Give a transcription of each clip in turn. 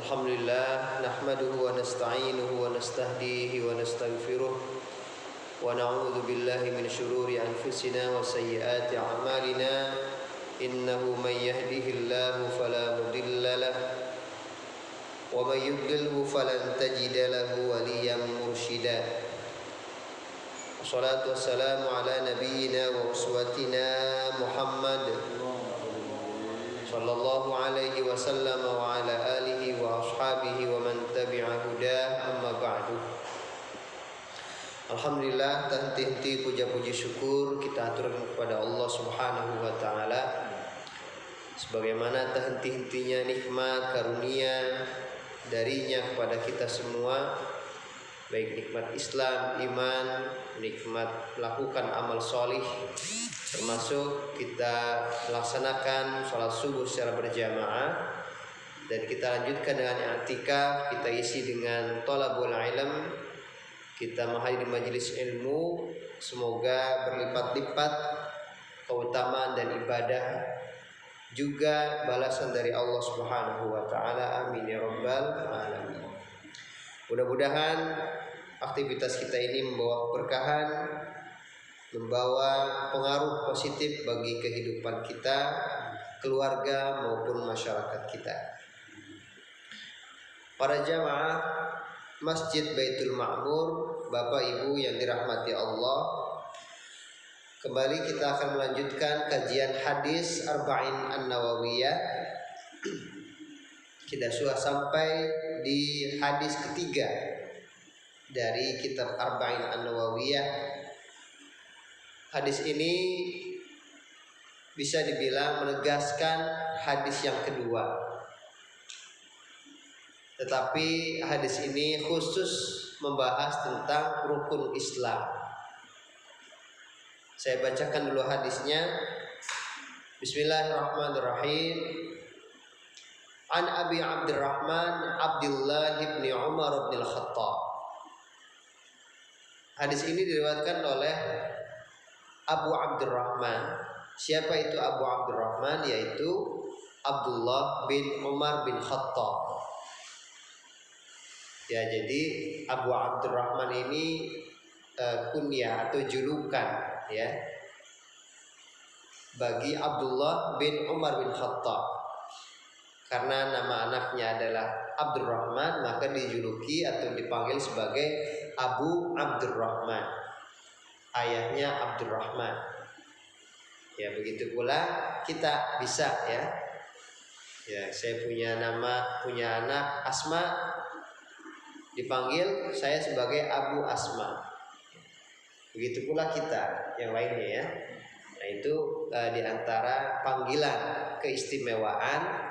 Alhamdulillah nahmaduhu wa nasta'inuhu wa nastahdihi wa nastaghfiruh wa na'udzu billahi min syururi anfusina wa sayyiati a'malina innahu man yahdihillahu fala mudilla lahu wa man yudlilhu falan tajida lahu waliyan mursyida. Wassalatu wassalamu ala nabiyyina wa uswatina Muhammad sallallahu alaihi wasallam wa ala alihi wa ashabihi wa man tabi'a hudah, amma ba'du. Alhamdulillah, tak henti-henti puja-puji syukur kita aturkan kepada Allah Subhanahu wa taala. Sebagaimana tak henti-hentinya nikmat karunia darinya kepada kita semua, baik nikmat Islam, iman, nikmat melakukan amal solih, termasuk kita melaksanakan sholat subuh secara berjamaah, dan kita lanjutkan dengan i'tikaf, kita isi dengan thalabul ilm, kita menghadiri majelis ilmu. Semoga berlipat-lipat keutamaan dan ibadah juga balasan dari Allah Subhanahu wa taala. Amin ya rabbal alamin. Mudah-mudahan aktivitas kita ini membawa keberkahan, membawa pengaruh positif bagi kehidupan kita, keluarga maupun masyarakat kita. Para jamaah Masjid Baitul Ma'mur, Bapak Ibu yang dirahmati Allah, kembali kita akan melanjutkan kajian hadis Arba'in An-Nawawiyah. Kita sudah sampai di hadis ketiga dari kitab Arba'in An-Nawawiyah. Hadis ini bisa dibilang menegaskan hadis yang kedua, tetapi hadis ini khusus membahas tentang rukun Islam. Saya bacakan dulu hadisnya. Bismillahirrahmanirrahim. An Abi Abdurrahman Abdullah bin Umar bin Khattab. Hadis ini diriwayatkan oleh Abu Abdurrahman. Siapa itu Abu Abdurrahman? Yaitu Abdullah bin Umar bin Khattab. Ya, jadi Abu Abdurrahman ini kunyah atau julukan ya bagi Abdullah bin Umar bin Khattab. Karena nama anaknya adalah Abdurrahman, maka dijuluki atau dipanggil sebagai Abu Abdurrahman. Ayahnya Abdurrahman. Ya, begitu pula kita bisa ya. Ya, saya punya anak Asma, dipanggil saya sebagai Abu Asma. Begitu pula kita yang lainnya ya. Nah, itu diantara panggilan keistimewaan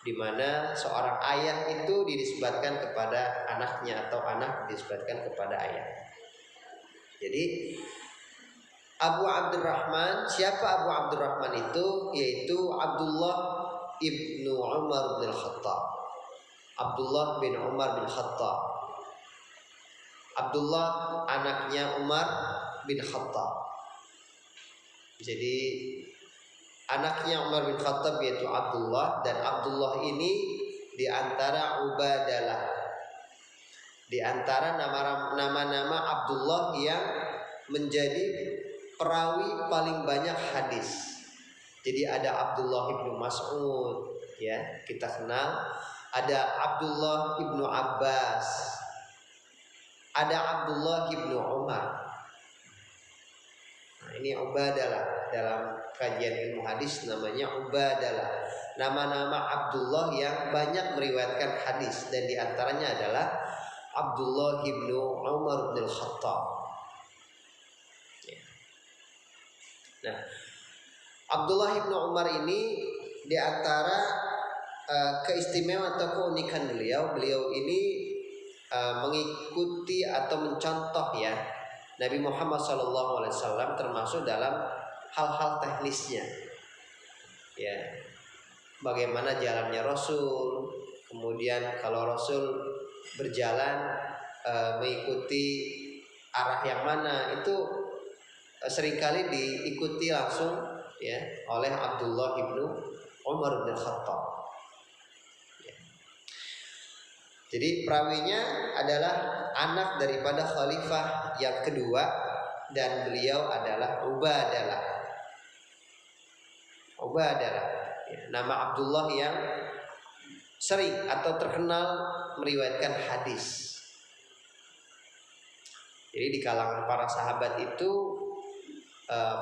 di mana seorang ayah itu dinisbatkan kepada anaknya atau anak dinisbatkan kepada ayah. Jadi Abu Abdurrahman, siapa Abu Abdurrahman itu? Yaitu Abdullah ibnu Umar bin Khattab. Abdullah bin Umar bin Khattab. Abdullah anaknya Umar bin Khattab. Jadi anaknya Umar bin Khattab yaitu Abdullah, dan Abdullah ini diantara Ubadalah, diantara nama-nama Abdullah yang menjadi perawi paling banyak hadis. Jadi ada Abdullah ibnu Mas'ud ya, kita kenal. Ada Abdullah ibnu Abbas, ada Abdullah ibnu Umar. Nah, ini Ubadalah, dalam kajian ilmu hadis namanya Ubadalah. Nama-nama Abdullah yang banyak meriwayatkan hadis, dan diantaranya adalah Abdullah ibnu Umar bin Khattab. Nah, Abdullah ibnu Umar ini diantara keistimewaan atau keunikan beliau ini mengikuti atau mencontoh ya Nabi Muhammad SAW, termasuk dalam hal-hal teknisnya ya, bagaimana jalannya Rasul, kemudian kalau Rasul berjalan mengikuti arah yang mana, itu seringkali diikuti langsung ya oleh Abdullah ibnu Umar bin Khattab. Jadi perawinya adalah anak daripada khalifah yang kedua dan beliau adalah Ubadalah. Nama Abdullah yang sering atau terkenal meriwayatkan hadis. Jadi di kalangan para sahabat itu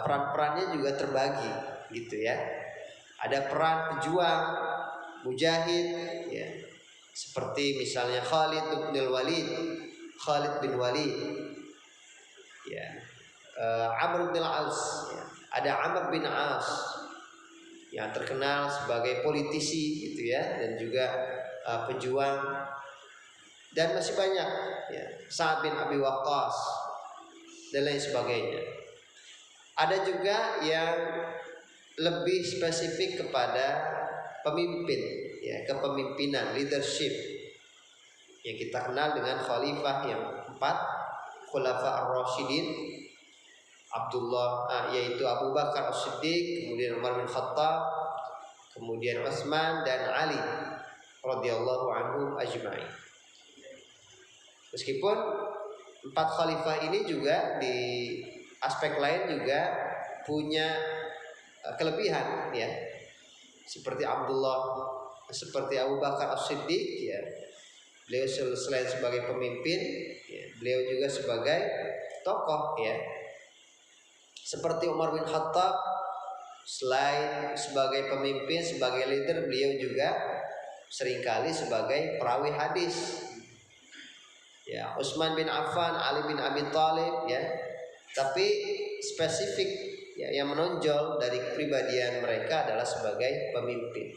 peran-perannya juga terbagi gitu ya. Ada peran pejuang, mujahid ya. Seperti misalnya Khalid bin Walid ya. Amr bin Al-As ya. Ada Amr bin As yang terkenal sebagai politisi gitu ya, dan juga pejuang, dan masih banyak ya. Sa'ad bin Abi Waqqas dan lain sebagainya. Ada juga yang lebih spesifik kepada pemimpin ya, kepemimpinan, leadership, yang kita kenal dengan khalifah yang 4, Khulafa ar-Rasyidin, yaitu Abu Bakar As-Siddiq, kemudian Umar bin Khattab, kemudian Utsman dan Ali radhiyallahu anhum ajma'in. Meskipun 4 khalifah ini juga di aspek lain juga punya kelebihan ya. Seperti Abu Bakar As-Siddiq ya. Beliau selain sebagai pemimpin ya, beliau juga sebagai tokoh ya. Seperti Umar bin Khattab, selain sebagai pemimpin, sebagai leader, beliau juga seringkali sebagai perawi hadis. Ya, Utsman bin Affan, Ali bin Abi Thalib ya. Tapi spesifik ya, yang menonjol dari kepribadian mereka adalah sebagai pemimpin.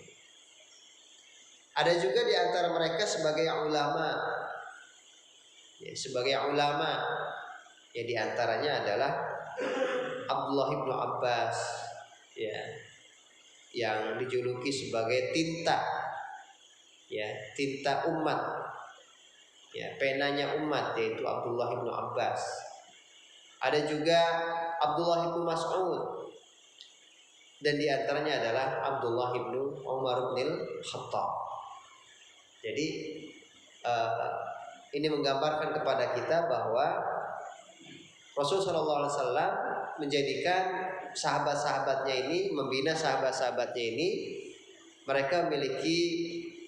Ada juga di antara mereka sebagai ulama. Ya, sebagai ulama ya, di antaranya adalah Abdullah bin Abbas ya, yang dijuluki sebagai tinta ya, tinta umat ya, penanya umat, yaitu Abdullah bin Abbas. Ada juga Abdullah bin Mas'ud, dan di antaranya adalah Abdullah bin Umar bin Khattab. Jadi ini menggambarkan kepada kita bahwa Rasulullah SAW menjadikan sahabat-sahabatnya ini, membina sahabat-sahabatnya ini, mereka memiliki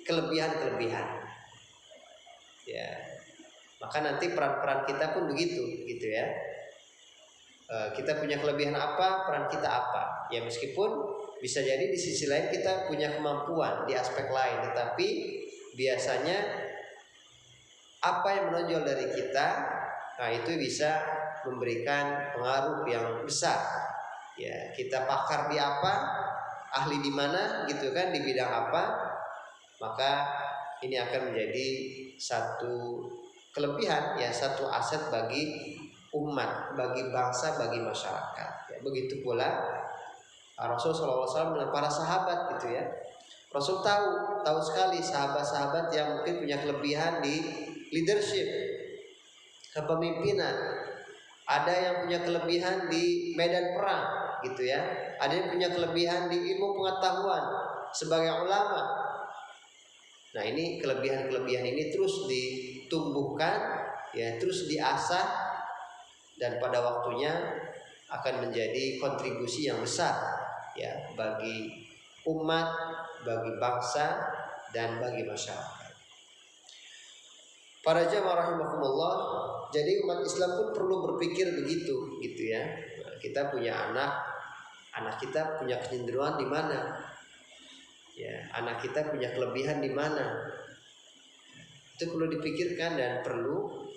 kelebihan-kelebihan. Ya, maka nanti peran-peran kita pun begitu, gitu ya. Kita punya kelebihan apa, peran kita apa. Ya, meskipun bisa jadi di sisi lain kita punya kemampuan di aspek lain, tetapi biasanya apa yang menonjol dari kita, nah itu bisa memberikan pengaruh yang besar. Ya, kita pakar di apa, ahli di mana, gitu kan, di bidang apa, maka ini akan menjadi satu kelebihan ya, satu aset bagi umat, bagi bangsa, bagi masyarakat. Ya, begitu pula Rasulullah SAW dengan para sahabat gitu ya. Rasul tahu sekali sahabat-sahabat yang mungkin punya kelebihan di leadership, kepemimpinan. Ada yang punya kelebihan di medan perang gitu ya. Ada yang punya kelebihan di ilmu pengetahuan sebagai ulama. Nah, ini kelebihan-kelebihan ini terus ditumbuhkan ya, terus diasah, dan pada waktunya akan menjadi kontribusi yang besar ya bagi umat, bagi bangsa, dan bagi masyarakat. Para jamaah rahimakumullah, jadi umat Islam pun perlu berpikir begitu gitu ya. Nah, kita punya anak kita punya kecenderungan di mana? Ya, anak kita punya kelebihan di mana? Itu perlu dipikirkan dan perlu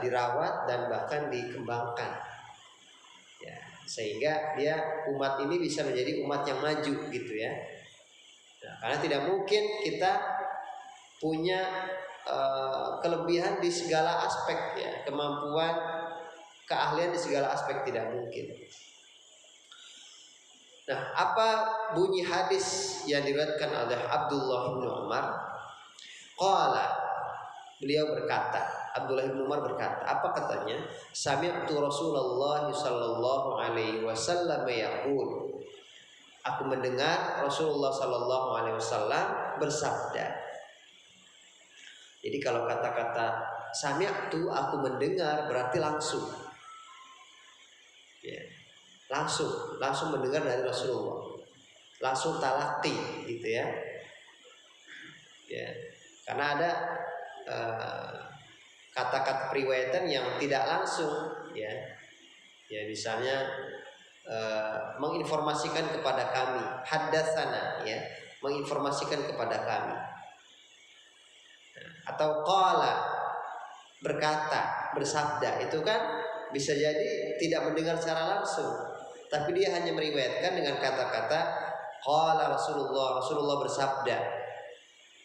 dirawat dan bahkan dikembangkan. Ya, sehingga umat ini bisa menjadi umat yang maju gitu ya. Nah, karena tidak mungkin kita punya kelebihan di segala aspek ya, kemampuan, keahlian di segala aspek, tidak mungkin. Nah, apa bunyi hadis yang diriwayatkan oleh Abdullah bin Umar? Qala, beliau berkata, Abdullah bin Umar berkata, apa katanya? Sami'tu Rasulullah sallallahu alaihi wasallam yaqul. Aku mendengar Rasulullah sallallahu alaihi wasallam bersabda, Jadi kalau kata-kata sami'tu, aku mendengar, berarti langsung. Ya, langsung mendengar dari Rasulullah. Langsung talaqi gitu ya. Ya. Karena ada kata-kata periwayatan yang tidak langsung ya. Ya misalnya menginformasikan kepada kami, haddatsana ya, menginformasikan kepada kami. Atau qala, berkata, bersabda, itu kan bisa jadi tidak mendengar secara langsung, tapi dia hanya meriwayatkan dengan kata-kata qala Rasulullah bersabda.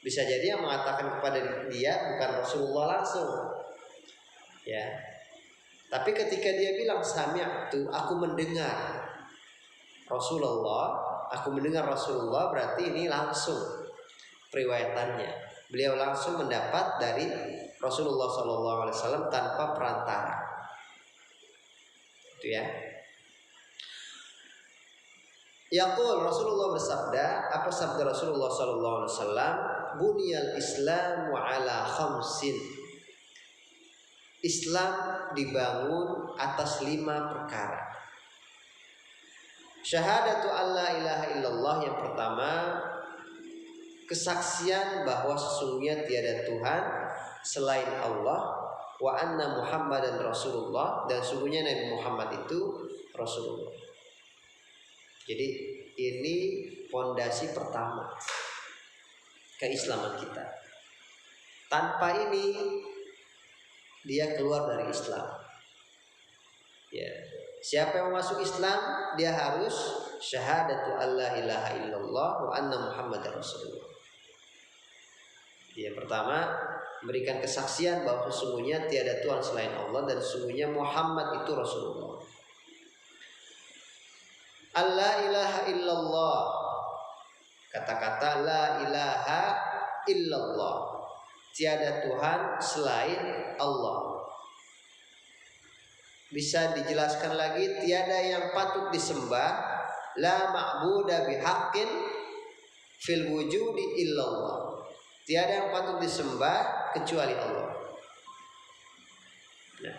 Bisa jadi yang mengatakan kepada dia bukan Rasulullah langsung. Ya. Tapi ketika dia bilang sami'tu, aku mendengar Rasulullah, berarti ini langsung periwayatannya. Beliau langsung mendapat dari Rasulullah SAW tanpa perantara. Itu ya. Yaqul, Rasulullah bersabda, apa sabda Rasulullah SAW? Buniyal Islamu ala khamsin. Islam dibangun atas 5 perkara. Syahadatu alla ilaha illallah, yang pertama, kesaksian bahwa sesungguhnya tiada Tuhan selain Allah, wa anna Muhammadan Rasulullah, dan sesungguhnya Nabi Muhammad itu Rasulullah. Jadi ini fondasi pertama keislaman kita. Tanpa ini dia keluar dari Islam. Ya. Siapa yang masuk Islam, dia harus syahadatu alla ilaha illallah wa anna Muhammadar Rasulullah. Yang pertama, memberikan kesaksian bahwa sesungguhnya tiada Tuhan selain Allah dan sesungguhnya Muhammad itu Rasulullah. Alla ilaha illallah. Kata-kata la ilaha illallah. Tiada Tuhan selain Allah. Bisa dijelaskan lagi, tiada yang patut disembah, la ma'buda bihaqqin fil wujudi illallah. Tiada yang patut disembah kecuali Allah. Nah,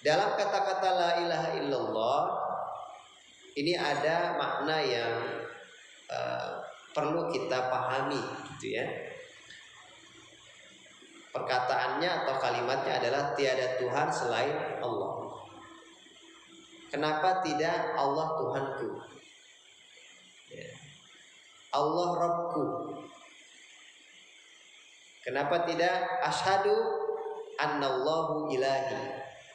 dalam kata-kata la ilaha illallah ini ada makna yang perlu kita pahami, gitu ya. Perkataannya atau kalimatnya adalah tiada Tuhan selain Allah. Kenapa tidak Allah Tuhanku? Ya. Allah Rabbku. Kenapa tidak asyhadu annallahu ilahi?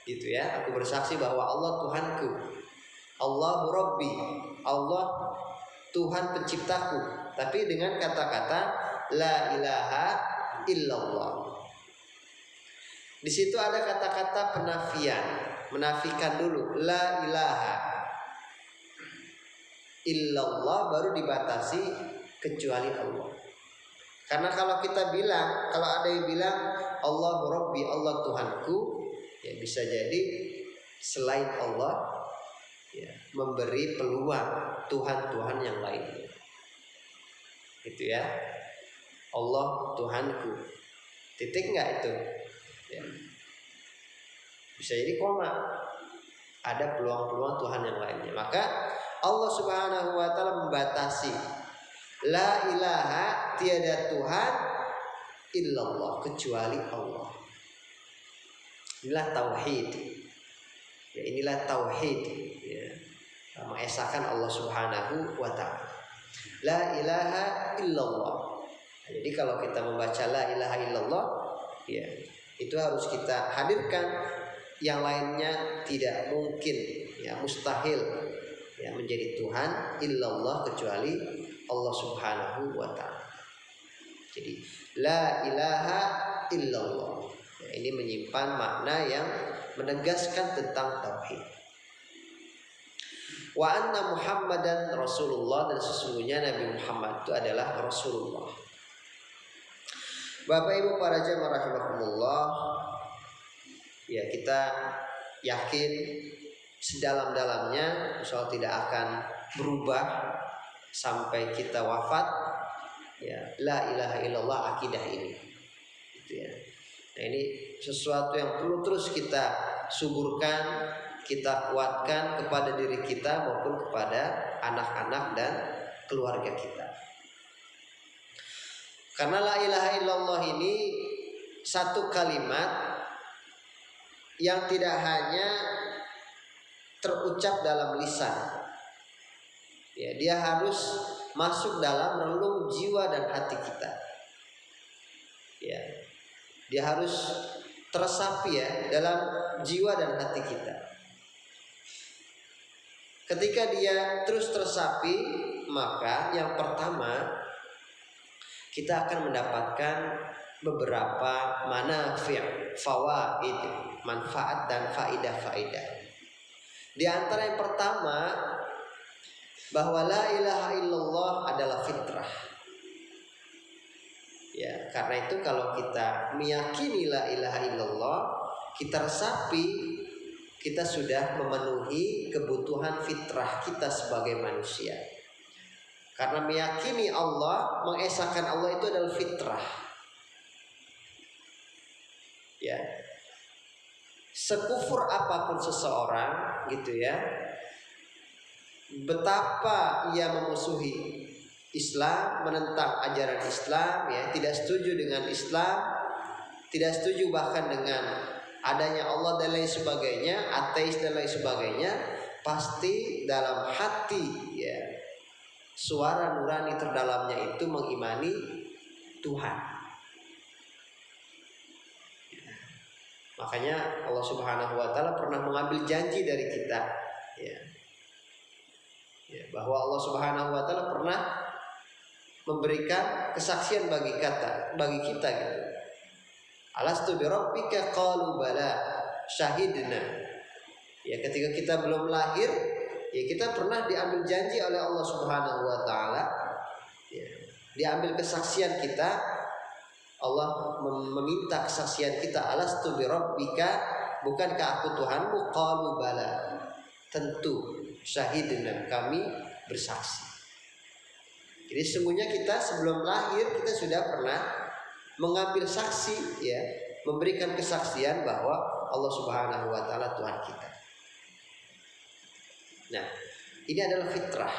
Gitu ya. Aku bersaksi bahwa Allah Tuhanku. Allahu Rabbi. Allah Tuhan penciptaku. Tapi dengan kata-kata la ilaha illallah. Di situ ada kata-kata penafian, menafikan dulu, la ilaha illallah, baru dibatasi kecuali Allah. Karena kalau kita bilang, kalau ada yang bilang Allahu Rabbi, Allah Tuhanku, ya bisa jadi selain Allah ya, memberi peluang Tuhan-Tuhan yang lain. Gitu ya. Allah Tuhanku. Titik enggak itu? Ya. Bisa jadi koma. Ada peluang-peluang Tuhan yang lainnya. Maka Allah Subhanahu wa taala membatasi la ilaha, tiada Tuhan illallah, kecuali Allah. Inilah tauhid. Ya, inilah tauhid ya. Mengesahkan Allah Subhanahu wa taala. La ilaha illallah. Jadi kalau kita membaca la ilaha illallah ya, itu harus kita hadirkan, yang lainnya tidak mungkin ya, mustahil ya menjadi Tuhan illallah kecuali Allah Subhanahu wa taala. Jadi la ilaha illallah ya, ini menyimpan makna yang menegaskan tentang tauhid. Wa anna Muhammadan Rasulullah, dan sesungguhnya Nabi Muhammad itu adalah Rasulullah. Bapak Ibu para jamaah rahimakumullah, ya kita yakin sedalam-dalamnya insya Allah tidak akan berubah sampai kita wafat ya, la ilaha illallah akidah ini. Gitu gitu ya. Nah, ini sesuatu yang perlu terus kita suburkan, kita kuatkan kepada diri kita maupun kepada anak-anak dan keluarga kita. Karena la ilaha illallah ini satu kalimat yang tidak hanya terucap dalam lisan. Ya, dia harus masuk dalam relung jiwa dan hati kita. Ya, dia harus teresapi ya dalam jiwa dan hati kita. Ketika dia terus teresapi, maka yang pertama kita akan mendapatkan beberapa fawaid, manfaat dan faidah-faidah. Di antara yang pertama, bahwa la ilaha illallah adalah fitrah. Ya, karena itu kalau kita meyakini la ilaha illallah, kita resapi, kita sudah memenuhi kebutuhan fitrah kita sebagai manusia. Karena meyakini Allah, mengesahkan Allah itu adalah fitrah. Ya. Sekufur apapun seseorang gitu ya, betapa ia memusuhi Islam, menentang ajaran Islam ya, tidak setuju dengan Islam, tidak setuju bahkan dengan adanya Allah dan lain sebagainya, ateis dan lain sebagainya, pasti dalam hati ya suara nurani terdalamnya itu mengimani Tuhan. Makanya Allah Subhanahu wa taala pernah mengambil janji dari kita ya. Ya, bahwa Allah Subhanahu wa taala pernah memberikan kesaksian bagi kita gitu. Alastu bi rabbika qalu bala syahidna. Ya, ketika kita belum lahir, ya kita pernah diambil janji oleh Allah Subhanahu wa taala. Ya, diambil kesaksian kita. Allah meminta kesaksian kita, alastu bi rabbika, bukankah aku Tuhanmu? Qalu bala, tentu, syahidna, kami bersaksi. Jadi sesungguhnya kita sebelum lahir kita sudah pernah mengambil saksi ya, memberikan kesaksian bahwa Allah Subhanahu wa taala Tuhan kita. Nah, ini adalah fitrah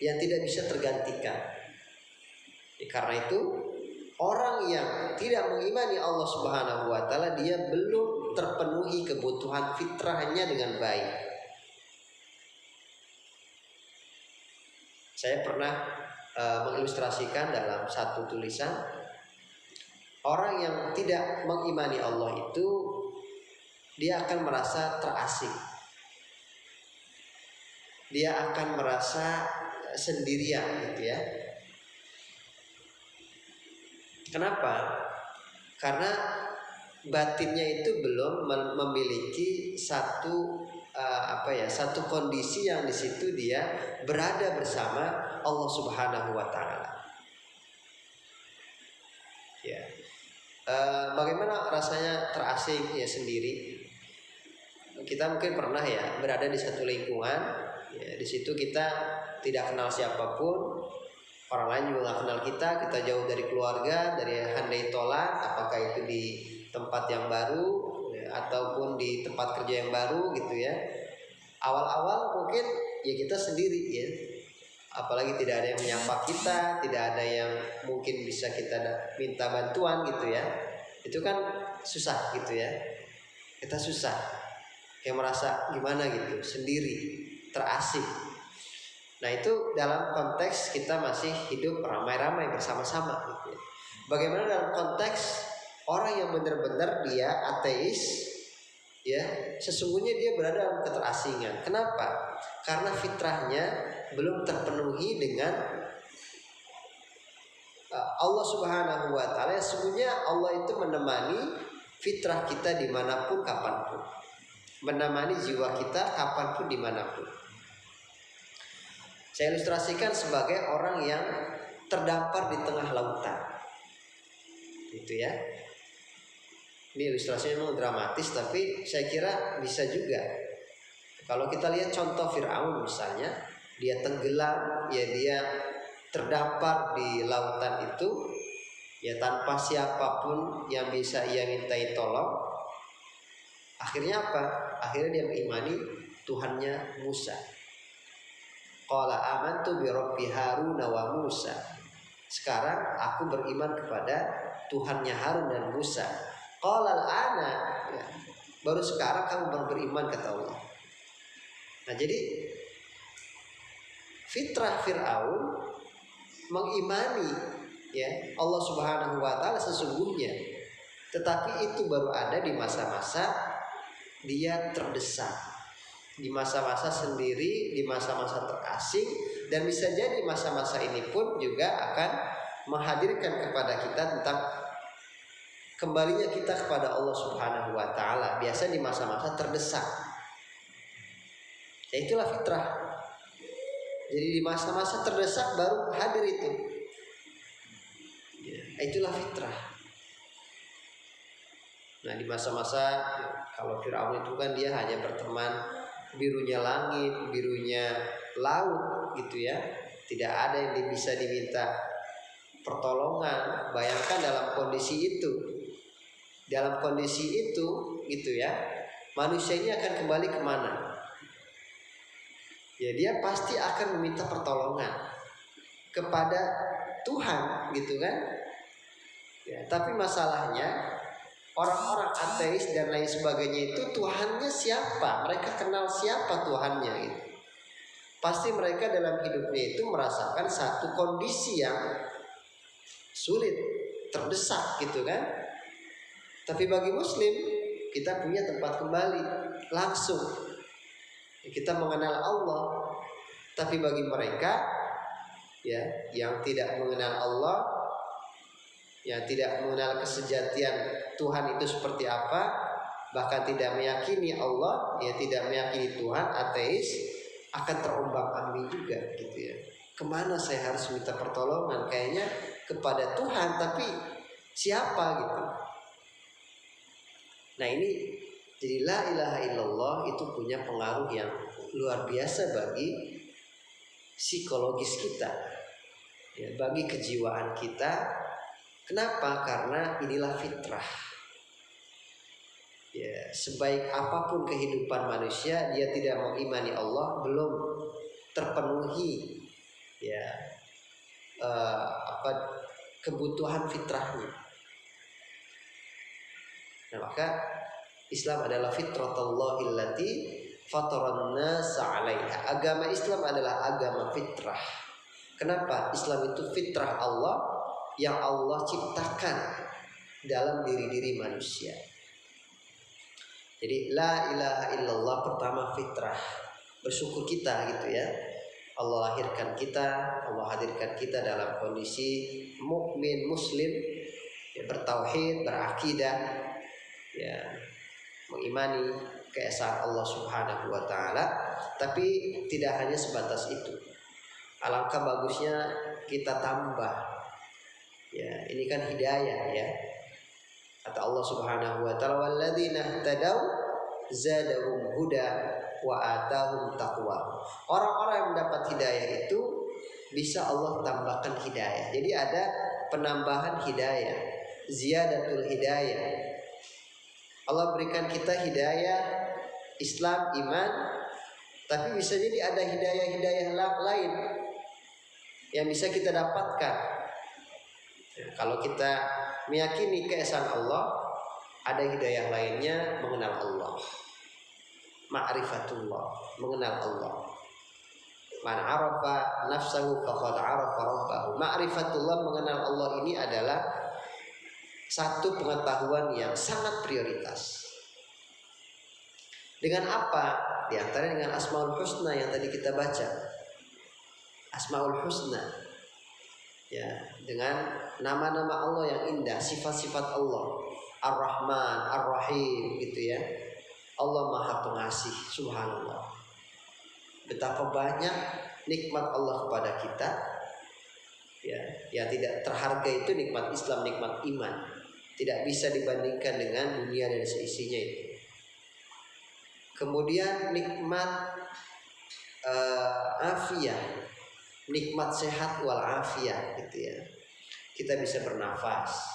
yang tidak bisa tergantikan. Ya, karena itu orang yang tidak mengimani Allah Subhanahu wa taala, dia belum terpenuhi kebutuhan fitrahnya dengan baik. Saya pernah mengilustrasikan dalam satu tulisan, orang yang tidak mengimani Allah itu dia akan merasa terasing. Dia akan merasa sendirian gitu ya. Kenapa? Karena batinnya itu belum memiliki satu satu kondisi yang di situ dia berada bersama Allah Subhanahu wa taala. Ya. Bagaimana rasanya terasing ya sendiri? Kita mungkin pernah ya berada di satu lingkungan, ya, di situ kita tidak kenal siapapun, orang lain juga nggak kenal kita jauh dari keluarga, dari handai tolan, apakah itu di tempat yang baru ataupun di tempat kerja yang baru gitu ya. Awal-awal mungkin ya kita sendiri ya, apalagi tidak ada yang menyapa kita, tidak ada yang mungkin bisa kita minta bantuan gitu ya. Itu kan susah gitu ya, kita susah, kayak merasa gimana gitu, sendiri, terasing. Nah itu dalam konteks kita masih hidup ramai-ramai bersama-sama gitu ya. Bagaimana dalam konteks orang yang benar-benar dia ateis ya, sesungguhnya dia berada dalam keterasingan. Kenapa? Karena fitrahnya belum terpenuhi dengan Allah Subhanahu wa taala. Sesungguhnya Allah itu menemani fitrah kita dimanapun kapanpun, menemani jiwa kita kapanpun dimanapun. Saya ilustrasikan sebagai orang yang terdampar di tengah lautan gitu ya. Ini ilustrasinya memang dramatis, tapi saya kira bisa juga. Kalau kita lihat contoh Fir'aun misalnya, dia tenggelam, ya dia terdampar di lautan itu, ya tanpa siapapun yang bisa ia mintai tolong. Akhirnya apa? Akhirnya dia mengimani Tuhannya Musa. Qala amantu bi rabbi Harun wa Musa. Sekarang aku beriman kepada Tuhannya Harun dan Musa. Qala al-ana, ya, baru sekarang kamu baru beriman, kata Allah. Nah, jadi fitrah Fir'aun mengimani, ya, Allah Subhanahu wa taala sesungguhnya, tetapi itu baru ada di masa-masa dia terdesak, di masa-masa sendiri, di masa-masa terasing, dan bisa jadi masa-masa ini pun juga akan menghadirkan kepada kita tentang kembalinya kita kepada Allah Subhanahu wa taala, biasa di masa-masa terdesak. Ya, itulah fitrah. Jadi di masa-masa terdesak baru hadir itu. Ya, itulah fitrah. Nah, di masa-masa kalau Fir'aun itu kan dia hanya berteman birunya langit, birunya laut gitu ya. Tidak ada yang bisa diminta pertolongan. Bayangkan dalam kondisi itu. Dalam kondisi itu gitu ya, manusia ini akan kembali kemana? Ya, dia pasti akan meminta pertolongan kepada Tuhan gitu kan. Ya, tapi masalahnya orang-orang ateis dan lain sebagainya itu Tuhannya siapa? Mereka kenal siapa Tuhannya itu. Pasti mereka dalam hidupnya itu merasakan satu kondisi yang sulit, terdesak gitu kan. Tapi bagi Muslim, kita punya tempat kembali langsung. Kita mengenal Allah. Tapi bagi mereka, ya, yang tidak mengenal Allah, yang tidak mengenal kesejatian Tuhan itu seperti apa, bahkan tidak meyakini Allah, ya, tidak meyakini Tuhan, ateis, akan terombang-ambing juga gitu ya. Kemana saya harus minta pertolongan? Kayaknya kepada Tuhan, tapi siapa gitu. Nah, ini jadi la ilaha illallah itu punya pengaruh yang luar biasa bagi psikologis kita, ya, bagi kejiwaan kita. Kenapa? Karena inilah fitrah. Ya, sebaik apapun kehidupan manusia, dia tidak mengimani Allah, belum terpenuhi, ya, kebutuhan fitrahnya. Nah, maka Islam adalah fitratullahi allati fataran nasa 'alaiha. Agama Islam adalah agama fitrah. Kenapa? Islam itu fitrah Allah yang Allah ciptakan dalam diri-diri manusia. Jadi la ilaha illallah pertama fitrah. Bersyukur kita gitu ya. Allah lahirkan kita, Allah hadirkan kita dalam kondisi mukmin muslim, ya, bertauhid, berakidah, ya, mengimani keesaan Allah Subhanahu wa taala. Tapi tidak hanya sebatas itu. Alangkah bagusnya kita tambah. Ya, ini kan hidayah ya. Kata Allah Subhanahu wa taala, walladzina ihtadaw zadahum huda wa atahum taqwa. Orang-orang yang mendapat hidayah itu bisa Allah tambahkan hidayah. Jadi ada penambahan hidayah, ziyadatul hidayah. Allah berikan kita hidayah Islam, iman, tapi bisa jadi ada hidayah-hidayah lain yang bisa kita dapatkan. Kalau kita meyakini keesaan Allah, ada hidayah lainnya, mengenal Allah, ma'rifatullah, mengenal Allah. Man arafa nafsahu faqad arafa rabbahu. Ma'rifatullah, mengenal Allah ini adalah satu pengetahuan yang sangat prioritas. Dengan apa? Di antara dengan Asmaul Husna yang tadi kita baca. Asmaul Husna, ya, dengan nama-nama Allah yang indah, sifat-sifat Allah, Ar-Rahman, Ar-Rahim gitu ya. Allah Maha Pengasih, subhanallah. Betapa banyak nikmat Allah kepada kita, ya, yang tidak terharga itu nikmat Islam, nikmat iman. Tidak bisa dibandingkan dengan dunia dan seisinya itu. Kemudian nikmat afiyah, nikmat sehat wal afiyah gitu ya. kita bisa bernafas,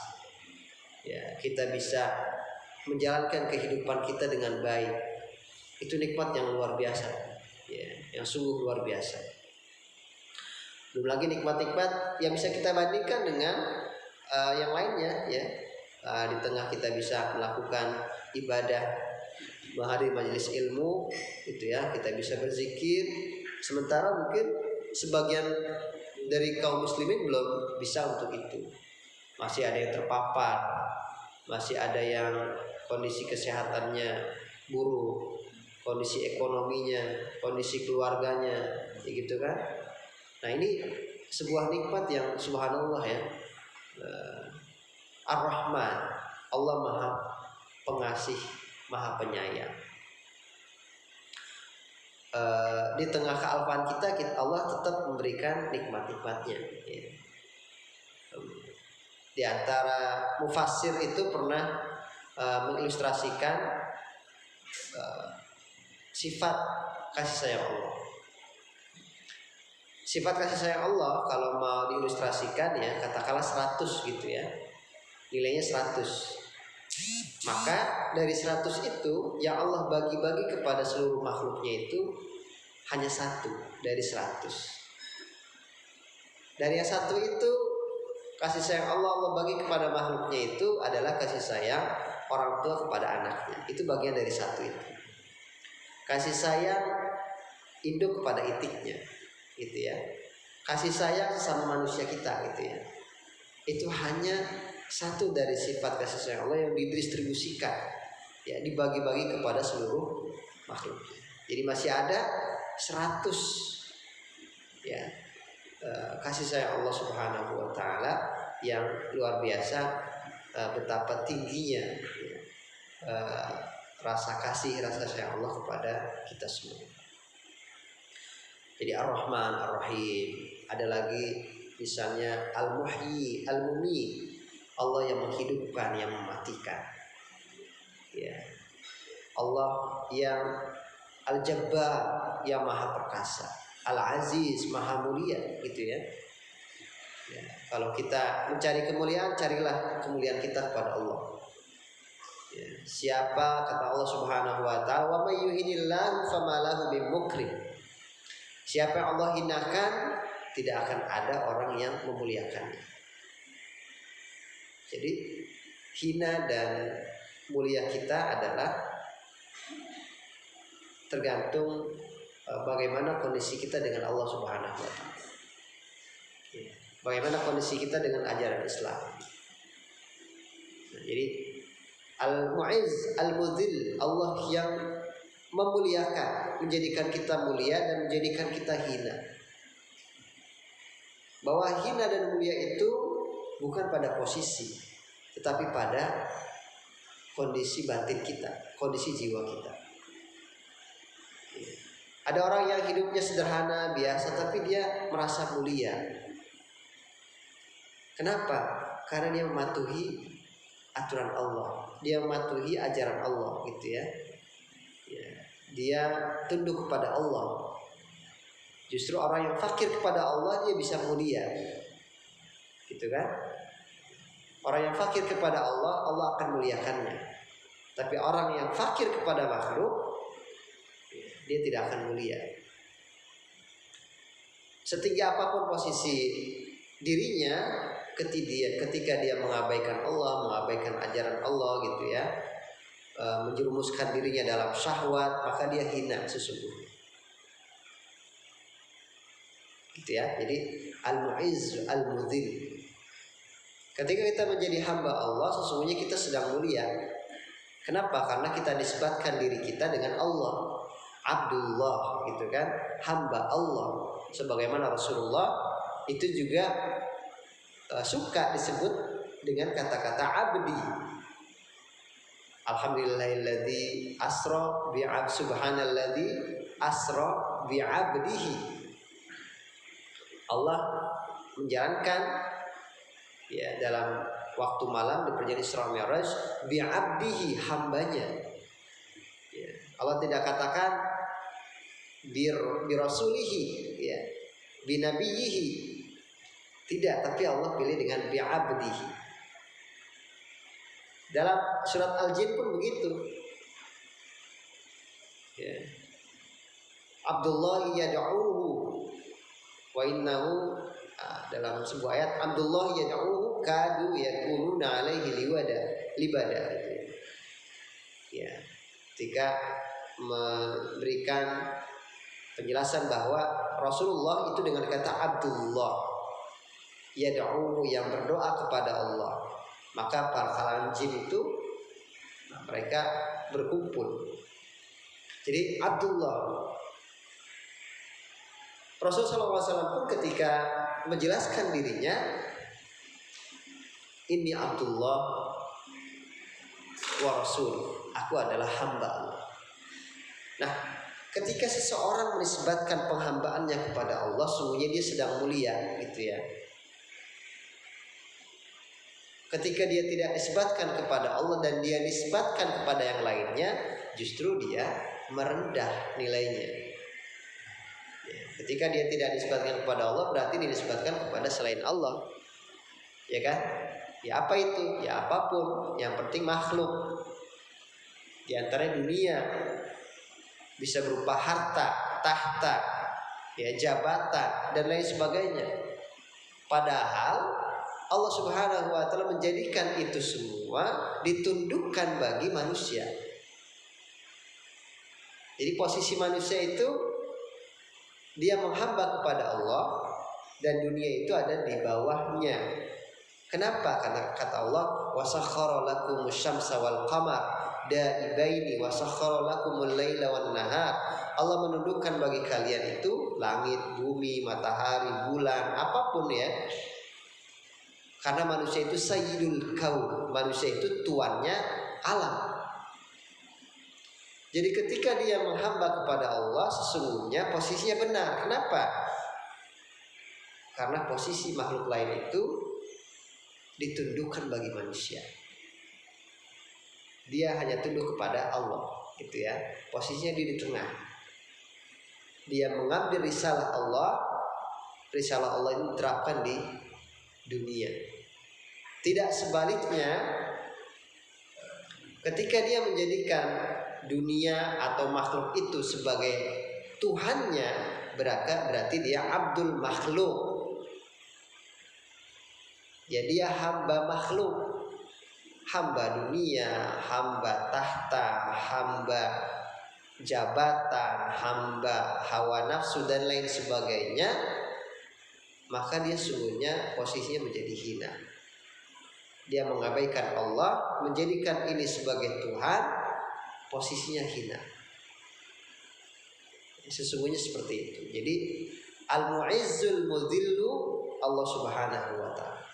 ya, kita bisa menjalankan kehidupan kita dengan baik. Itu nikmat yang luar biasa, ya, yang sungguh luar biasa. Belum lagi nikmat-nikmat yang bisa kita bandingkan dengan yang lainnya, ya. Di tengah kita bisa melakukan ibadah, menghadiri majelis ilmu, gitu ya, kita bisa berzikir. Sementara mungkin sebagian dari kaum muslimin belum bisa untuk itu. Masih ada yang terpapar, masih ada yang kondisi kesehatannya buruk, kondisi ekonominya, kondisi keluarganya, gitu kan. Nah, ini sebuah nikmat yang subhanallah, ya. Ar-Rahman, Allah Maha Pengasih, Maha Penyayang. Di tengah kealpaan kita Allah tetap memberikan nikmat-nikmatnya, ya. Di antara mufassir itu pernah mengilustrasikan sifat kasih sayang Allah. Sifat kasih sayang Allah kalau mau diilustrasikan, ya, katakanlah 100 gitu, ya. Nilainya 100. Maka dari 100 itu yang Allah bagi-bagi kepada seluruh makhluknya itu hanya 1 dari 100. Dari yang 1 itu kasih sayang Allah bagi kepada makhluknya itu adalah kasih sayang orang tua kepada anaknya. Itu bagian dari 1 itu. Kasih sayang induk kepada itiknya, gitu ya. Kasih sayang sama manusia kita, gitu ya. Itu hanya 1 dari sifat kasih sayang Allah yang didistribusikan, ya, dibagi-bagi kepada seluruh makhluknya. Jadi masih ada 100, ya, kasih sayang Allah Subhanahu wa taala yang luar biasa, betapa tingginya, ya, rasa kasih, rasa sayang Allah kepada kita semua. Jadi Ar-Rahman, Ar-Rahim. Ada lagi misalnya Al-Muhyi, Al-Mumi, Allah yang menghidupkan, yang mematikan, ya. Allah yang Al-Jabbar, yang maha perkasa. Al-Aziz, maha mulia, gitu ya. Ya, kalau kita mencari kemuliaan, carilah kemuliaan kita kepada Allah. Ya, siapa, kata Allah Subhanahu wa taala, "Wa may yuhinillahu famalahu min mukrim." Siapa yang Allah hinakan, tidak akan ada orang yang memuliakannya. Jadi hina dan mulia kita adalah tergantung bagaimana kondisi kita dengan Allah Subhanahu wa taala. Bagaimana kondisi kita dengan ajaran Islam. Nah, jadi Al-Mu'izz, Al-Mudzil, Allah yang memuliakan, menjadikan kita mulia dan menjadikan kita hina. Bahwa hina dan mulia itu bukan pada posisi, tetapi pada kondisi batin kita, kondisi jiwa kita. Ada orang yang hidupnya sederhana, biasa, tapi dia merasa mulia. Kenapa? Karena dia mematuhi aturan Allah, dia mematuhi ajaran Allah, gitu ya. Dia tunduk kepada Allah. Justru orang yang fakir kepada Allah dia bisa mulia, gitu kan? Orang yang fakir kepada Allah, Allah akan muliakannya. Tapi orang yang fakir kepada makhluk, dia tidak akan mulia. Setinggi apapun posisi dirinya, ketika dia mengabaikan Allah, mengabaikan ajaran Allah, gitu ya, menjerumuskan dirinya dalam syahwat, maka dia hina sesungguhnya, gitu ya. Jadi Al-Mu'izz, Al-Mudzil. Ketika kita menjadi hamba Allah, sesungguhnya kita sedang mulia. Kenapa? Karena kita nisbatkan diri kita dengan Allah, Abdullah, gitu kan, hamba Allah. Sebagaimana Rasulullah itu juga suka disebut dengan kata-kata abdi. Alhamdulillahilladzi asra bi'ab, subhanalladzi asra bi'abdihi. Allah menjalankan, ya, dalam waktu malam di perjalanan Isra Mi'raj bi'abdihi, hambanya. Ya, Allah tidak katakan bi rasulihi, ya, bi nabiyihi. Tidak, tapi Allah pilih dengan bi'abdihi. Dalam surat Al-Jin pun begitu. Ya. Abdullah yad'uhu wa innahu, dalam sebuah ayat Abdullah yad'uhu kadu yakununa alaihi libada. Ya. Ketika memberikan penjelasan bahwa Rasulullah itu dengan kata Abdullah yad'uhu, yang berdoa kepada Allah, maka para kalangan jin itu mereka berkumpul. Jadi Abdullah, Rasulullah SAW pun ketika menjelaskan dirinya, ini Abdullah wa Rasul, aku adalah hamba Allah. Nah, ketika seseorang menisbatkan penghambaannya kepada Allah, sungguhnya dia sedang mulia, gitu ya. Ketika dia tidak nisbatkan kepada Allah dan dia nisbatkan kepada yang lainnya, justru dia merendah nilainya. Ya, ketika dia tidak nisbatkan kepada Allah, berarti dinisbatkan kepada selain Allah, ya kan? Ya apa itu? Ya apapun, yang penting makhluk. Di antara dunia, bisa berupa harta, tahta, ya jabatan dan lain sebagainya. Padahal Allah Subhanahu wa taala menjadikan itu semua ditundukkan bagi manusia. Jadi posisi manusia itu dia menghamba kepada Allah dan dunia itu ada di bawahnya. Kenapa? Karena kata Allah, "Wasakhkhara lakumus syamsa wal qamar da'ibaini wasakhkhara lakumul laila wan nahar." Allah menundukkan bagi kalian itu langit, bumi, matahari, bulan, apapun ya. Karena manusia itu sayyidul kaun, manusia itu tuannya alam. Jadi ketika dia menghamba kepada Allah, sesungguhnya posisinya benar. Kenapa? Karena posisi makhluk lain itu ditundukkan bagi manusia. Dia hanya tunduk kepada Allah, gitu ya. Posisinya dia di tengah. Dia mengambil risalah Allah itu diterapkan di dunia. Tidak sebaliknya, ketika dia menjadikan dunia atau makhluk itu sebagai Tuhannya, berarti dia abdul makhluk. Ya, dia hamba makhluk, hamba dunia, hamba tahta, hamba jabatan, hamba hawa nafsu dan lain sebagainya. Maka dia sungguhnya posisinya menjadi hina. Dia mengabaikan Allah, menjadikan ini sebagai Tuhan, posisinya hina. Sesungguhnya seperti itu. Jadi al-mu'izzul mudhillu Allah Subhanahu wa ta'ala.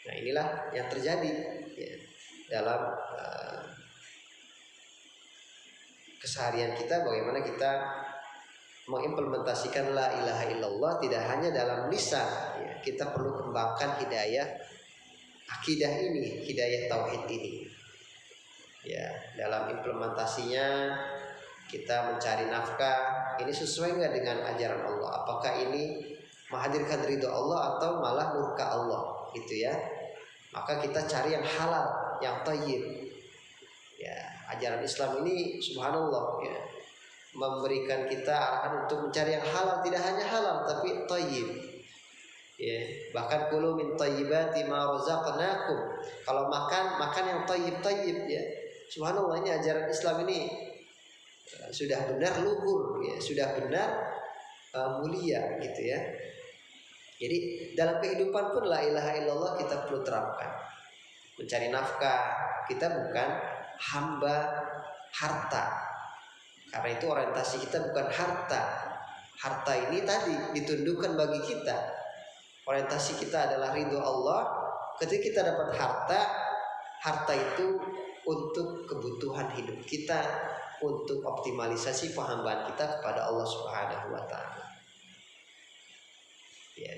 Nah, inilah yang terjadi ya, dalam keseharian kita, bagaimana kita mengimplementasikan la ilaha illallah tidak hanya dalam lisan ya, kita perlu kembangkan hidayah akidah ini, hidayah tauhid ini ya. Dalam implementasinya kita mencari nafkah, ini sesuai nggak dengan ajaran Allah? Apakah ini menghadirkan ridho Allah atau malah murka Allah, gitu ya? Maka kita cari yang halal, yang thayyib ya. Ajaran Islam ini subhanallah ya, memberikan kita arahan untuk mencari yang halal, tidak hanya halal tapi thayyib ya. Bahkan kulu min thayyibati ma razaqnakum, kalau makan yang thayyib ya. Subhanallah, ini ajaran Islam ini sudah benar luhur ya, sudah benar mulia, gitu ya. Jadi dalam kehidupan pun la ilaha illallah kita perlu terapkan. Mencari nafkah, kita bukan hamba harta. Karena itu orientasi kita bukan harta. Harta ini tadi ditundukkan bagi kita. Orientasi kita adalah ridho Allah. Ketika kita dapat harta itu untuk kebutuhan hidup kita, untuk optimalisasi penghambaan kita kepada Allah Subhanahu wa ta'ala. Ya.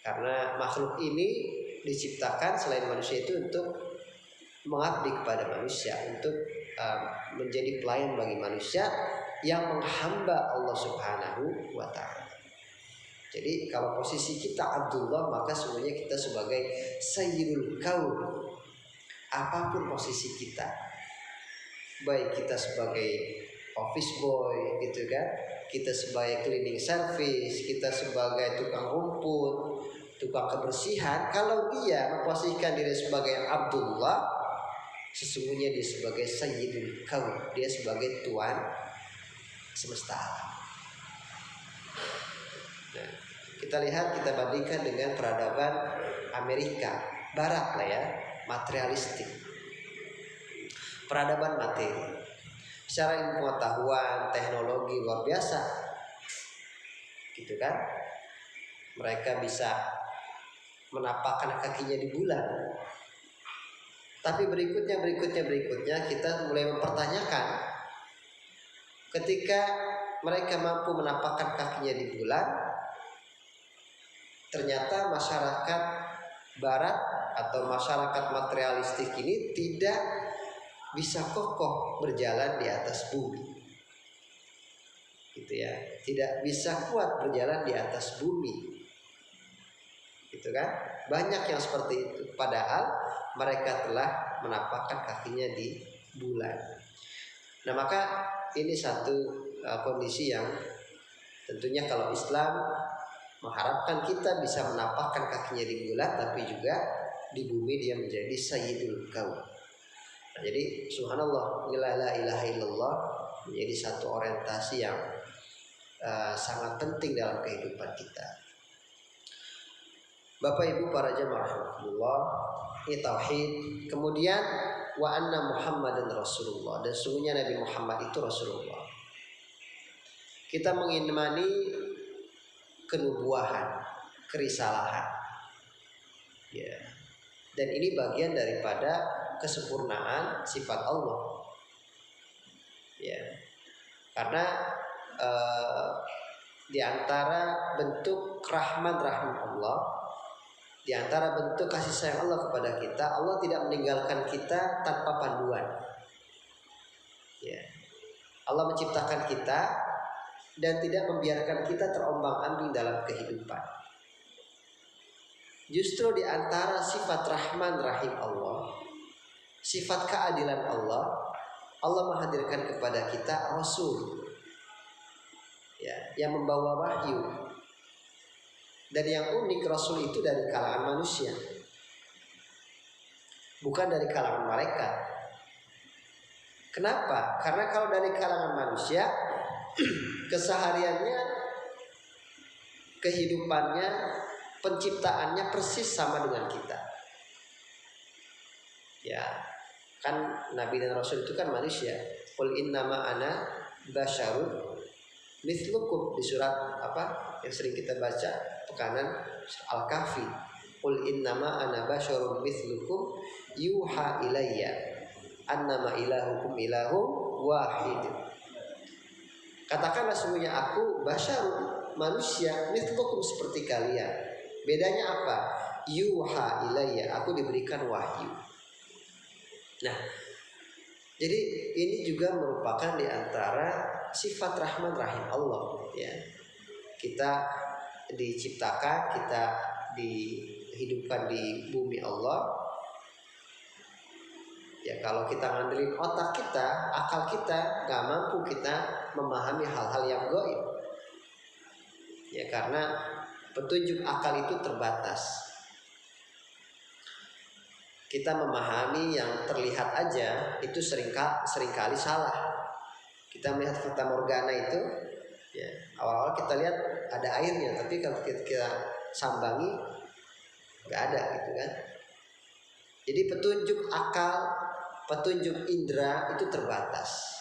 Karena makhluk ini diciptakan selain manusia itu untuk mengabdi kepada manusia, untuk menjadi pelayan bagi manusia, yang menghamba Allah Subhanahu wa taala. Jadi kalau posisi kita Abdullah, maka sebenarnya kita sebagai Sayyidul Kaum. Apapun posisi kita, baik kita sebagai office boy gitu kan, kita sebagai cleaning service, kita sebagai tukang rumput, tukang kebersihan, kalau dia memposisikan diri sebagai Abdullah, sesungguhnya dia sebagai Sayyidul Kaum, dia sebagai tuan semesta alam. Nah, kita lihat, kita bandingkan dengan peradaban Amerika Barat lah ya, materialistik, peradaban materi. Secara ilmu pengetahuan, teknologi luar biasa, gitu kan? Mereka bisa menapakkan kakinya di bulan. Tapi berikutnya kita mulai mempertanyakan, ketika mereka mampu menapakkan kakinya di bulan, ternyata masyarakat Barat atau masyarakat materialistik ini tidak bisa kokoh berjalan di atas bumi, gitu ya, tidak bisa kuat berjalan di atas bumi, gitu kan? Banyak yang seperti itu, padahal mereka telah menapakkan kakinya di bulan. Nah, maka ini satu kondisi yang tentunya kalau Islam mengharapkan kita bisa menapakkan kakinya di bulan, tapi juga di bumi dia menjadi Sayyidul Kaum. Nah, jadi subhanallah, la ilaha illallah menjadi satu orientasi yang sangat penting dalam kehidupan kita. Bapak Ibu para jemaah rahmatullah, ini tauhid. Kemudian wa anna Muhammadan Rasulullah, dan sungguhnya Nabi Muhammad itu Rasulullah. Kita mengimani kenubuahan, kerisalahan, ya. Dan ini bagian daripada kesempurnaan sifat Allah, ya. Karena di antara bentuk rahman Allah, di antara bentuk kasih sayang Allah kepada kita, Allah tidak meninggalkan kita tanpa panduan, ya. Allah menciptakan kita dan tidak membiarkan kita terombang-ambing dalam kehidupan. Justru di antara sifat Rahman Rahim Allah, sifat keadilan Allah, Allah menghadirkan kepada kita Rasul, ya, yang membawa wahyu. Dan yang unik, Rasul itu dari kalangan manusia, bukan dari kalangan malaikat. Kenapa? Karena kalau dari kalangan manusia, kesehariannya, kehidupannya, penciptaannya persis sama dengan kita. Ya, kan Nabi dan Rasul itu kan manusia. Qul innama ana basyarun mithlukum, di surat apa yang sering kita baca pekanan Al-Kahfi. Qul innama ana basyarun mithlukum yuha ilayya annama ilahukum ilahum wahid. Katakanlah sesungguhnya aku basyarun, manusia, mithlukum, seperti kalian. Bedanya apa? Yuha ilayya, aku diberikan wahyu. Nah, jadi ini juga merupakan di antara sifat Rahman Rahim Allah, ya. Kita diciptakan, kita dihidupkan di bumi Allah. Ya, kalau kita ngandelin otak kita, akal kita, gak mampu kita memahami hal-hal yang gaib. Ya, karena petunjuk akal itu terbatas. Kita memahami yang terlihat aja itu seringkali salah. Kita melihat fata morgana itu, ya, awal-awal kita lihat ada airnya, tapi kalau kita sambangi nggak ada, gitu kan. Jadi petunjuk akal, petunjuk indera itu terbatas.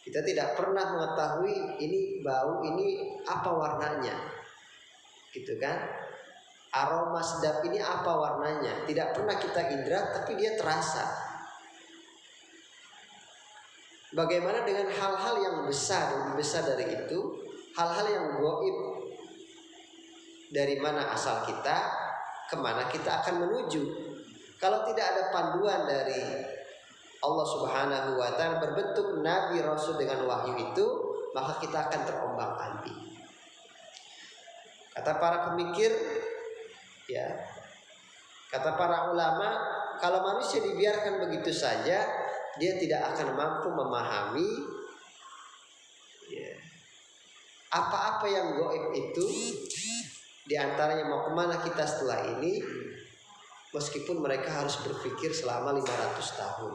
Kita tidak pernah mengetahui ini bau, ini apa warnanya, gitu kan. Aroma sedap ini apa warnanya, tidak pernah kita indera, tapi dia terasa. Bagaimana dengan hal-hal yang besar, lebih besar dari itu, hal-hal yang gaib, dari mana asal kita, kemana kita akan menuju. Kalau tidak ada panduan dari Allah Subhanahu wa taala berbentuk nabi rasul dengan wahyu itu, maka kita akan terombang-ambing. Kata para pemikir, ya, kata para ulama, kalau manusia dibiarkan begitu saja, dia tidak akan mampu memahami, ya, apa-apa yang gaib itu. Di antaranya mau kemana kita setelah ini, meskipun mereka harus berpikir selama 500 tahun.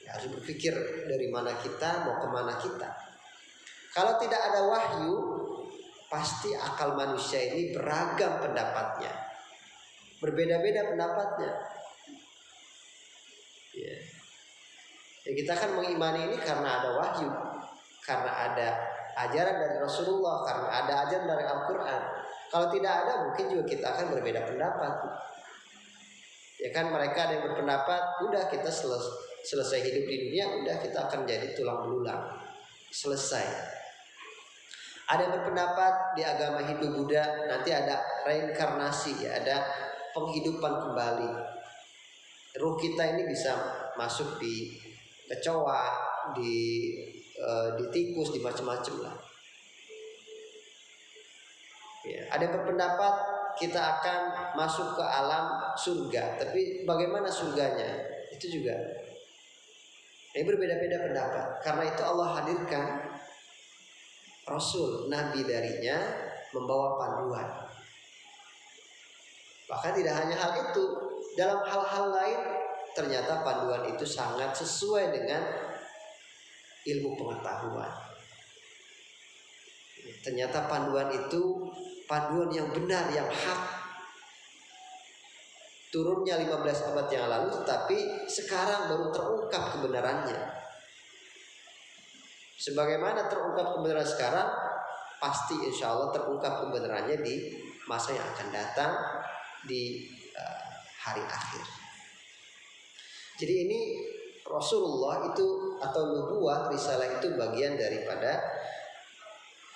Ya, harus berpikir dari mana kita, mau kemana kita. Kalau tidak ada wahyu, pasti akal manusia ini beragam pendapatnya, berbeda-beda pendapatnya. Ya. Ya, kita kan mengimani ini karena ada wahyu, karena ada ajaran dari Rasulullah, karena ada ajaran dari Al-Quran. Kalau tidak ada, mungkin juga kita akan berbeda pendapat. Ya kan, mereka ada yang berpendapat, udah kita selesai hidup di dunia, udah kita akan jadi tulang belulang, selesai. Ada yang berpendapat di agama Hindu Buddha nanti ada reinkarnasi, ya, ada penghidupan kembali. Ruh kita ini bisa masuk di kecoa, di tikus, di macam-macam lah. Ya, ada yang berpendapat kita akan masuk ke alam surga, tapi bagaimana surganya? Itu juga ini berbeda-beda pendapat. Karena itu Allah hadirkan Rasul, Nabi darinya membawa panduan. Bahkan tidak hanya hal itu, dalam hal-hal lain ternyata panduan itu sangat sesuai dengan ilmu pengetahuan. Ternyata panduan itu panduan yang benar, yang hak. Turunnya 15 abad yang lalu, tetapi sekarang baru terungkap kebenarannya. Sebagaimana terungkap kebenaran sekarang, pasti insya Allah terungkap kebenarannya di masa yang akan datang, di hari akhir. Jadi ini Rasulullah itu atau nubuwah, risalah itu bagian daripada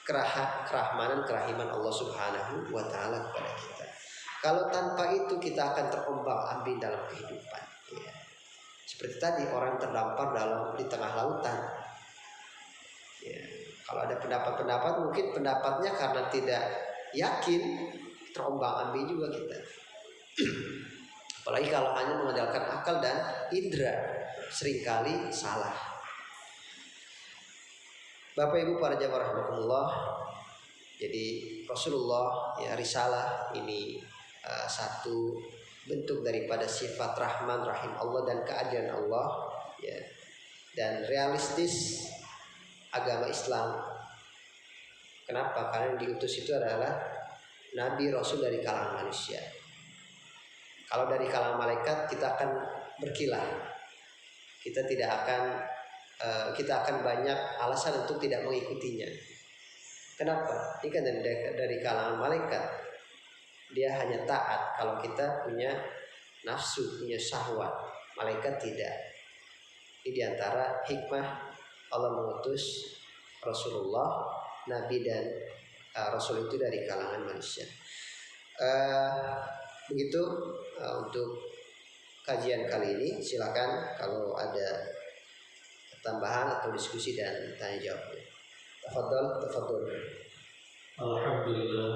kerahmanan, kerahiman Allah Subhanahu wa taala kepada kita. Kalau tanpa itu kita akan terombang-ambing dalam kehidupan, ya. Seperti tadi orang terdampar di tengah lautan. Ya, kalau ada pendapat-pendapat, mungkin pendapatnya karena tidak yakin, terombang-ambing juga kita. Apalagi kalau hanya mengandalkan akal dan indera, seringkali salah. Bapak Ibu para jamaah rahimakumullah, jadi Rasulullah, ya, risalah ini satu bentuk daripada sifat Rahman Rahim Allah dan keadilan Allah, ya, dan realistis agama Islam. Kenapa? Karena yang diutus itu adalah Nabi Rasul dari kalangan manusia. Kalau dari kalangan malaikat kita akan berkilah, kita akan banyak alasan untuk tidak mengikutinya. Kenapa? Ini kan dari kalangan malaikat, dia hanya taat kalau kita punya nafsu, punya syahwat. Malaikat tidak. Ini diantara hikmah Allah mengutus Rasulullah, Nabi dan Rasul itu dari kalangan manusia. Begitu untuk kajian kali ini. Silakan kalau ada tambahan atau diskusi dan tanya jawab. Tafadhol. Alhamdulillah.